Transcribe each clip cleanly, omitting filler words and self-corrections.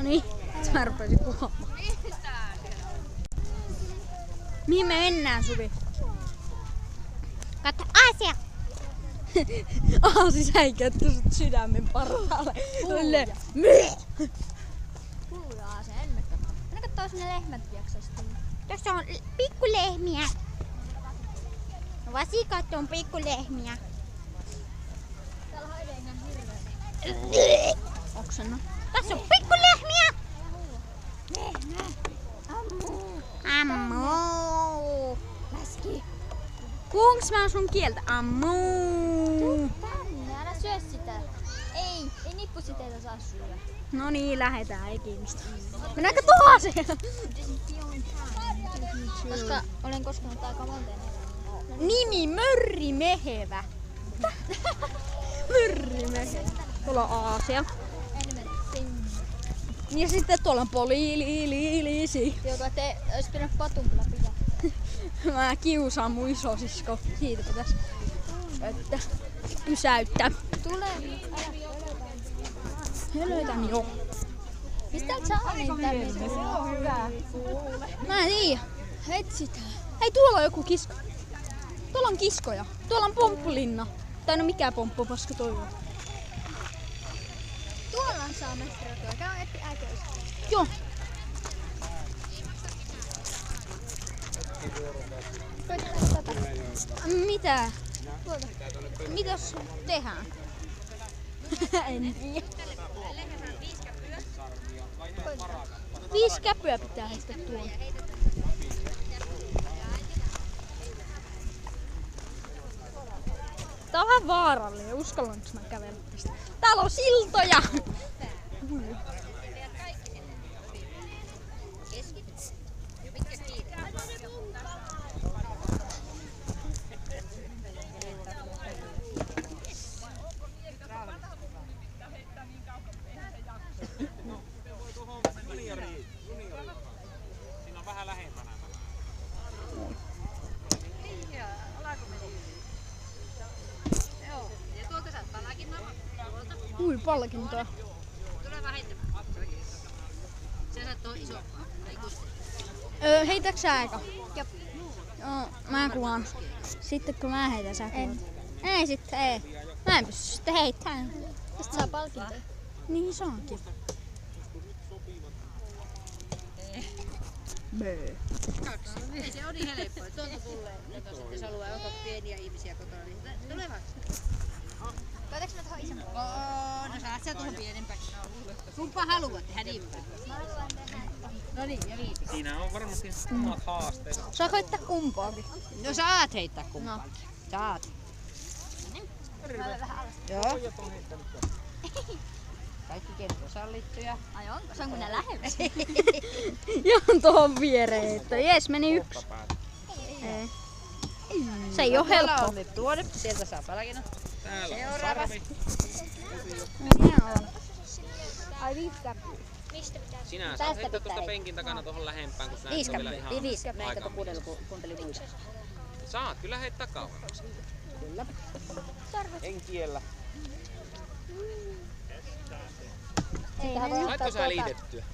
Noniin, mä rupesin puhumaan. Mihin me mennään, Suvi? Katso Aasia! Aasi säikäytti sut sydämen partaalle. Hulluja Aasia, en mä katso. Mennä kattoo sinne lehmät jaksasti. Tässä on pikkulehmiä. Vasikat on pikkulehmiä. Täällä on ihan hirveä. Oksena. Tässä on pikkulehmiä! Lehmä! Ammu! Läski! Kuulinks mä sun kieltä? Ammuu! Tänne, älä syö sitä. Ei nippusiteitä saa syödä. No niin, lähetään, ei kiinnosta. Mennäänkö tuohon? Koska olen koskenut aika monteen. Nimi Mörrimehevä. Mörrimehevä. Tuolla on Aasia. Ja sitten tuolla on Poliilisi. Joo, te ois pitänyt patun kyllä pitää. Mä kiusaan mun isosisko. Siitä pitäis pysäyttää. Tule, Hölötän jo. mistä saa niin tänne? Se on hyvä. Mä en tiedä. Etsitään. Hei, tuolla on joku kisko. Tuolla on kiskoja. Tuolla on pomppulinna. Tai no mikä pomppupaska toi on. Tuolla on saa mestarautua. Käy etti äköistä. Joo. Mitä? Mitäs tehdään? En tiedä. 5 käpyä pitää heittää tuolla. Tää on vähän vaarallinen. Uskallanko mä kävellä tästä? Täällä on siltoja! Siinä on vähän lähempänä. Joo, ja tuolta saat palakinnon. Ui, palkintoa. Tule vähän heittämään. Sä saat tuohon isompaa. Heitäks sä aika? Joo, mä kuvaan. Sitten kun mä heitän, sä kuvat. Ei sitten, ei. Mä en pysty sitten heittämään. Tästä saa palkintoja. Niin saakin. Böö. Ei se on niin helppoa. Tuolta tulee, jos haluaa onko pieniä ihmisiä kotona, niin tule vaan. Koetaks mä tuohon isompaa? No saat sä tuohon pienempään. Kumpa haluat tehdä niin päin? Mä haluan tehdä. No niin, ja viisi. Siinä on varmasti omat haasteet. Saa heittää kumpaakin. No saat heittää kumpaakin. Saat. Mä olen vähän alas. Joo. Kaikki kielet on sallittuja. Ai onko? Se on kun nää lähellä. Ihan tohon viereen, että jes, meni 1. Ei. Se ei oo helppo. On nyt tuonne. Sieltä saa palkinnon. Täällä on sarvi. Ai 5 käpyä. Mistä pitää? Sinä saat heittää tuosta penkin takana tuohon lähempään, kun sinä et ole vielä ihan 5 käpyä. Mä en kato kuuntelin muista. Saat kyllä heittää kauemmaksi. Kyllä. En kiellä. Saitko sä liitettyä?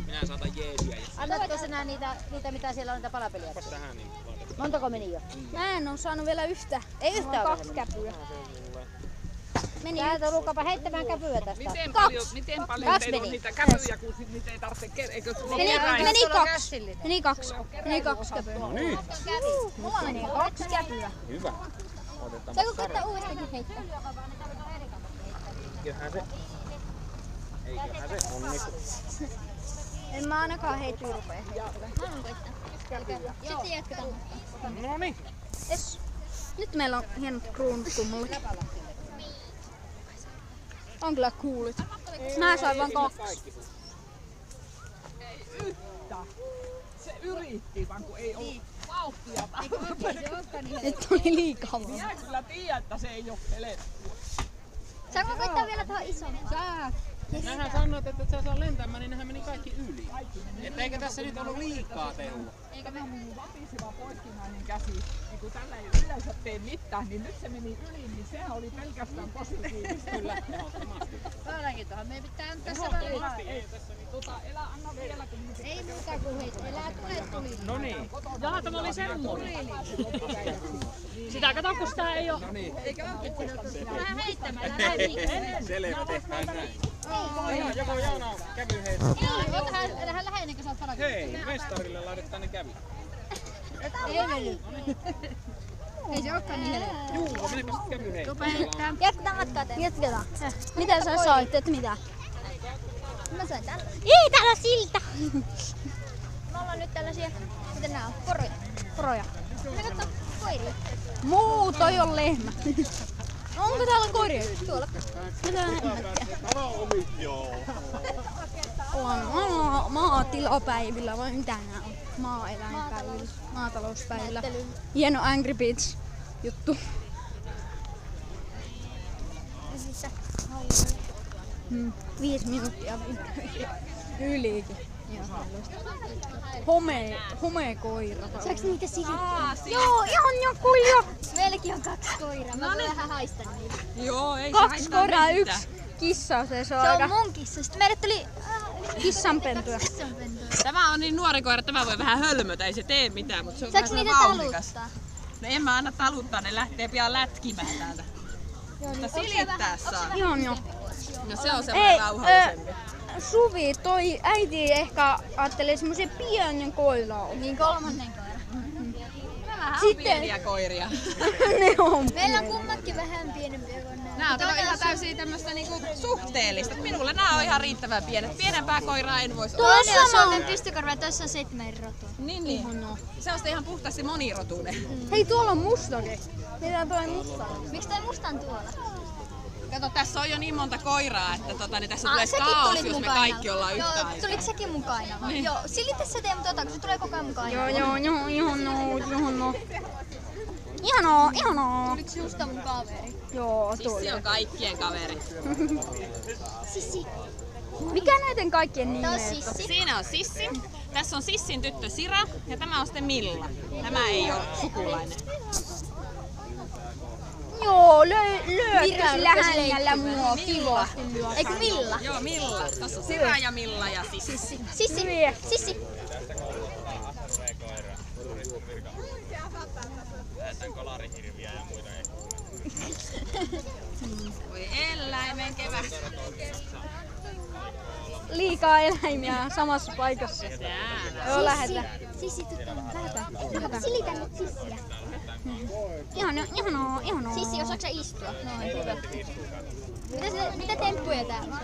Minä saatan jeesyä. Annatko sinä niitä mitä siellä on niitä palapeliä? Tähän niin. Montako meni jo? Mä en oo saanut vielä yhtä. Ei yhtään 2 käpyä. Meni Täältä ruukapa heittämään käpyä tästä. Miten paljon teillä on niitä käpyjä, kun niitä ei tarvitse eikö Meni 2. Meni 2. Meni 2 käpyä. No niin. Mulla meni 2 käpyä. Hyvä. Otetaan Saanko koittaa uudestakin heittää? Eiköhän se onnistu. En mä ainakaan heitä rupea heittämään. Mä haluan koittaa. Sitten jatketaan. No niin. Yes. Nyt meillä on hienot kruunut kummallakin. On kyllä coolit. Mä sain vaan 2. Se yritti, vaan kun ei ollut vauhtia. Nyt oli liikaa. Minä kyllä tiedän, että se ei ole helppoa. Saanko koittaa vielä tuohon isoon? Saat. Nähän sanoit, että et sä saa lentämään, niin nehän meni kaikki yli. Että eikä tässä nyt ollut liikaa tehua. Eikä vähän minun vapiseva poikkimainen käsi, niin kun tällä ei yleensä tee mitään, niin nyt se meni yli, niin sehän oli pelkästään positiivista. Kyllä, ehdottomasti. Saadaankin tuohon. Me pitää tässä Elä, anna vielä, kun Ei muuta kuin hei, elää tuli. No niin. Jaha, tämä oli semmoinen. Sitä kato, kun sitä ei oo. No niin. Vähän heittämällä. Selvä, tehdään näin. Joko Jaana kävy heittää. Tähän läheinen, kun sä oot parakin. Hei, mestarille laitetaan ne kävi. Ei mennyt. Ei se olekaan niin helppoa. Juu, menepä sit kävy heittää. Jatketaan matkaa teille. Jatketaan. Mitä sä soit, et mitä? Mä sain täällä. Ei, täällä on silta! Me ollaan nyt tällaisia, miten nää on? Poroja. Me katsotaan koiria. Muu, toi on lehmä. Onko täällä koiria? Tuolla. Mitä hemmettiä? Ollaan maatilapäivillä vai mitä nää on? Maa-eläinpäivillä, maatalouspäivillä. Hieno Angry Birds juttu. 5 minuuttia ylikin. Homekoira. Saaks niitä silittää? Joo, ihan joku jo. Meilläkin on 2 koiraa. Mä voin vähän haista niitä. Joo, ei 2 koiraa, 1 kissa. Se on Se aika on mun kissa. Sitten meille tuli kissanpentuja. kissanpentuja. Tämä on niin nuori koira, tämä voi vähän hölmötä, ei se tee mitään, mutta se on Saaks vähän niitä vauhdikas. taluttaa? No en mä anna taluttaa, ne lähtee pian lätkimään täältä. Mutta silittää saa. Ihan jo. No se on semmoinen rauhallisempi. Suvi, toi äiti ehkä ajattelee semmoisen pienen koiran. Niin 3. koira. Sitten Pieniä koiria. ne on Meillä on kummatkin vähän pienempiä kuin nämä. Nää on kato ihan täysin tämmöstä niinku suhteellista. Minulle nää on ihan riittävän pienet. Pienempää koiraa en vois olla. Toinen on Suomen pystykorva ja tossa on 7 rotua. Niin. Se on sitten ihan puhtaasti monirotuinen. Hei, tuolla on mustakin. Mitä toi musta? Miksi toi musta on tuolla? Kato, tässä on jo niin monta koiraa, että niin tässä tulee sekin kaos, tulit jos me mukana. kaikki ollaan yhtä Joo, aikaa. tuliko sekin mukana? Joo, silitä sä teemme kun se tulee koko ajan mukana. Joo, ihanoo. Ihanoo. Tuliko susta mun kaveri? Joo, Sissi tuli. on kaikkien kaveri. Sissi. Mikä näiden kaikkien Tää on nimet? Sissi. Siinä on Sissi. Tässä on Sissin tyttö Sira ja tämä on sitten Milla. Tämä ei ole sukulainen. Joo, lyökkäsi Mira lähellä mua. Milla. Eikö Milla? Joo, Milla. Tässä on Sira ja Milla ja Sissi. Sissi. Hyviä. Sissi. Voi eläimen kevät. Liikaa eläimiä samassa paikassa. Joo, lähetä. Sissi, lähdetään. Silitä nyt Sissiä. Ihanoo. Sissi, osaatko sä istua? Noin, hyvä. Mitä temppuja täällä on?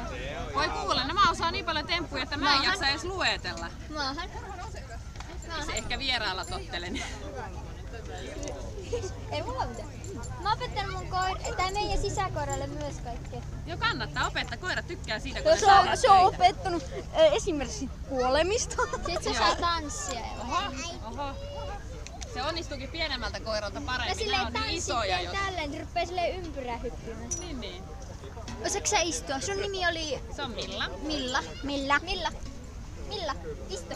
Voi kuule, nämä osaa niin paljon temppuja, että mä en jaksa edes luetella. Maahan. Se ehkä vieraalla tottelen. Ei mulla mitään. Mä opetan mun meidän sisäkoiralle myös kaikkea. Jo kannattaa opettaa, koirat tykkää siitä, kun ne saa Se on opettanut esimerkiksi kuolemista. Sitten se saa tanssia. Oho. Se onnistuukin pienemmältä koiralta Ja paremmin. Nämä silleen on niin tanssit isoja, jos... tälleen, niin rupeaa silleen ympyrää hyppimään. Niin. Osaatko sä istua? Sun nimi oli Se on Milla. Milla, istu.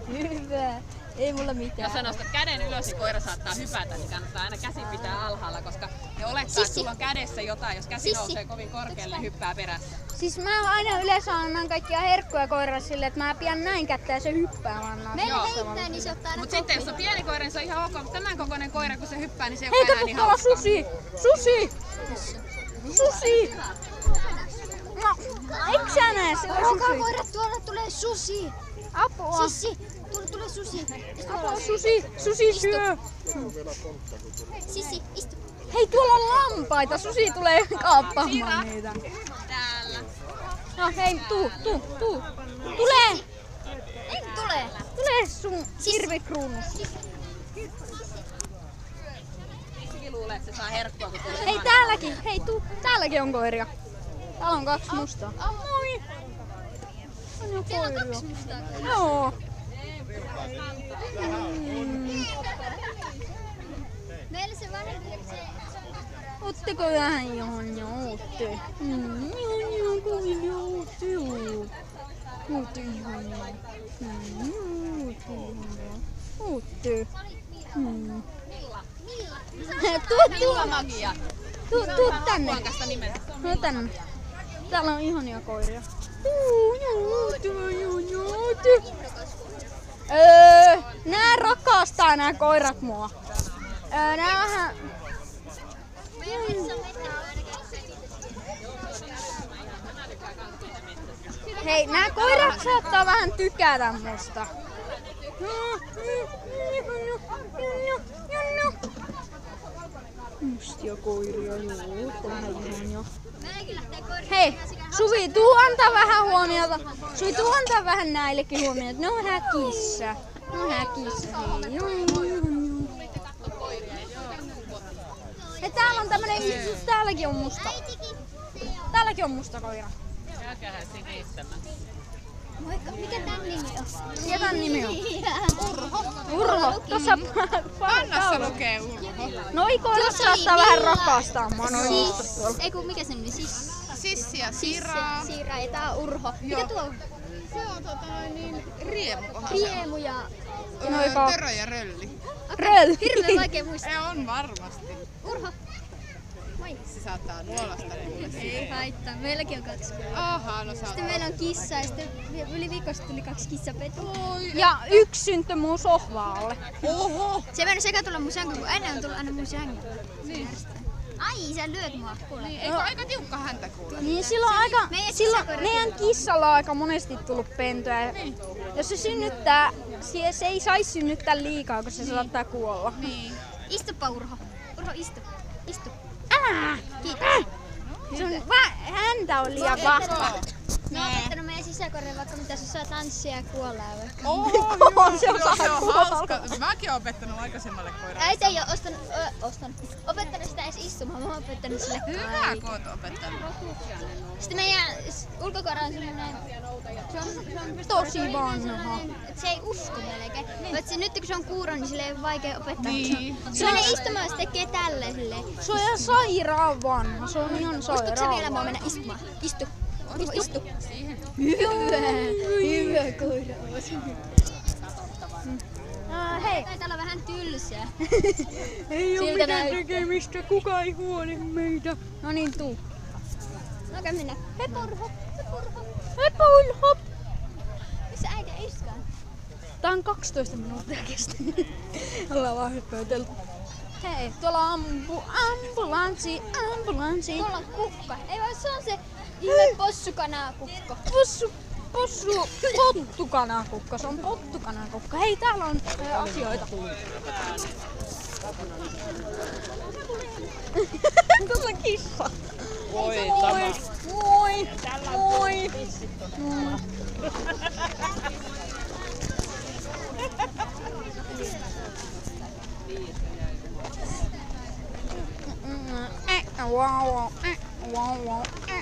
Hyvä. Ei mulla mitään. Jos sä nostat käden ylös, niin koira saattaa hypätä, niin kannattaa aina käsi pitää alhaalla, koska ne olettaa, että sulla on kädessä jotain. Jos käsi nousee kovin korkealle, niin hyppää perässä. Siis mä aina yleensä annan kaikkia herkkuja koiralle silleen, että mä pian näin kättä ja se hyppää vaan. Meillä heittää, niin se ottaa aina Mutta sitten jos on pieni koira, niin se on ihan ok. Mutta tämän kokoinen koira, kun se hyppää, niin se ei ole Hei, enää kato niin tuolla hauskaa. Susi! No, eikö sä näe se on Rokaa susi? koirat, tuolla tulee susi. Apua! Sissi, tuolla tulee susi. Apua, susi syö! Sissi, istu. Hei, tuolla on lampaita! Susi tulee kaappaamaan niitä. Täällä. No hei, tuu! Tule! En tule. Tule sun hirvikruunus. Sissikin luulee, että se saa herkkua, kun tulee. Hei, täälläkin on koiria. Täällä on 2 mustaa. Moi! On jo Siellä on koiria. 2 mustaa. Joo. Meillä se vanhempi, se on koira. Otteko vähän johon ja ootte? Ihan koiria ootte. Ootte ihan. Ootte. Milla magia. Tuu tänne. Kuinka nimen? No tänne. Täällä on ihania koiria. Nää rakastaa nää koirat mua. Nää vähän... Hei, nää koirat saattaa vähän tykätä musta. Mustia koiria, joo, vähän ihania. Hei, Suvi, tuu antaa vähän huomiota. Suvi, tuu antaa vähän näillekin huomiota. Ne on häkissä. Hei, joo. Ja täällä on tämmönen, täälläkin on musta. Täälläkin on musta koira. Käykäähän siinä keittämään. Moikka, mikä tän nimi on? Mikä tän nimi on? Urho. Tossa Annassa lukee Urho. Noi koirat saattaa vähän rakastaa mua. Ei kun mikä se nimi? Sissi ja Sira. Siira ja tää on Urho. Mikä tuo on? Se on Riemu. Riemu ja... Törö ja Rölli. Rölli. Hirveän vaikea muistaa. Se on varmasti. Urho. Moi. Se saattaa nuolasta mulle. Ei haittaa. Meilläkin on 2 koiraa. Aha, no Sitten meillä on kissa ja sitten yli viikosta tuli 2 kissapetua. Ja 1 syntyi mun sohvaalle. Oho! Se meni sekä tulla mun sänkyyn, kun ennen on tullut aina mun sänkyyn. Niin. Ai, sä lyöt mua. Kuule. Eikö aika tiukka häntä kuule? Niin silloin aika, Meidän meidän kissalla on aika monesti tullut pentuja. Jos se synnyttää, se ei saisi synnyttää liikaa, koska se saattaa kuolla. Niin. Istupa Urho. Urho, istu. Istu. Älä! Kiitos. Sun häntä on liian vahva. Mä oon opettanut meidän sisäkorjaan vaikka mitä se saa tanssia ja kuolla. Oho, Se joo, osaa se on kuolla. hauska. Mäkin oon opettanut aikaisemmalle koiralle. Äiti ei oo opettanut sitä edes istumaan, mä oon opettanut sille Hyvä, kaiken. kun oot opettanut. Sitten meidän ulkokoira on semmonen, se on Tosi vanha. että se ei usko melkein. Paitsi nyt kun se on kuuro, niin sille on vaikea opettaa. Niin. Se menee istumaan ja se tekee tälle silleen. Se on ihan sairaan vanha. Se on ihan Uskotko sä sairaan vielä mua vanha. mennä istumaan? Istu. Urho, istu. Hyvä koira. Hei, Taitaa olla vähän tylsää. ei oo Siltä mitään näyttää. tekemistä, kukaan ei huoli meitä. No niin, tuu. Okei, mennä. Heippa Urho. Heippa Urho. Heippa Ulho! Missä äiti ei istukaan? Tää on 12 minuuttia kestänyt. Ollaan vaan hyppöytelty. Hei, tuolla on ambulanssi. Tuolla on kukka. Ei vaan se on se ihme possukanakukko. Pottukanakukka, se on pottukanakukka. Hei, täällä on asioita. Tuolla on kissa. Voi Moi!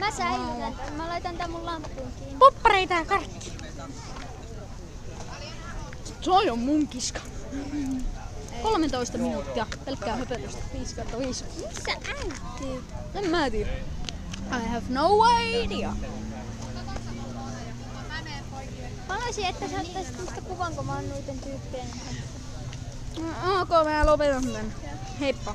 Mä säilytän tän. Mä laitan tän mun lamppuun kiinni. Poppareita ja karkki. Se on mun kiska. 13 minuuttia pelkkää höpötystä. 5/5. Missä äiti? En mä tiedä. I have no idea. Mä haluaisin, että sä ottaisit musta kuvan, kun mä oon noiden tyyppien kanssa. Ok, mä lopetan tän. Heippa.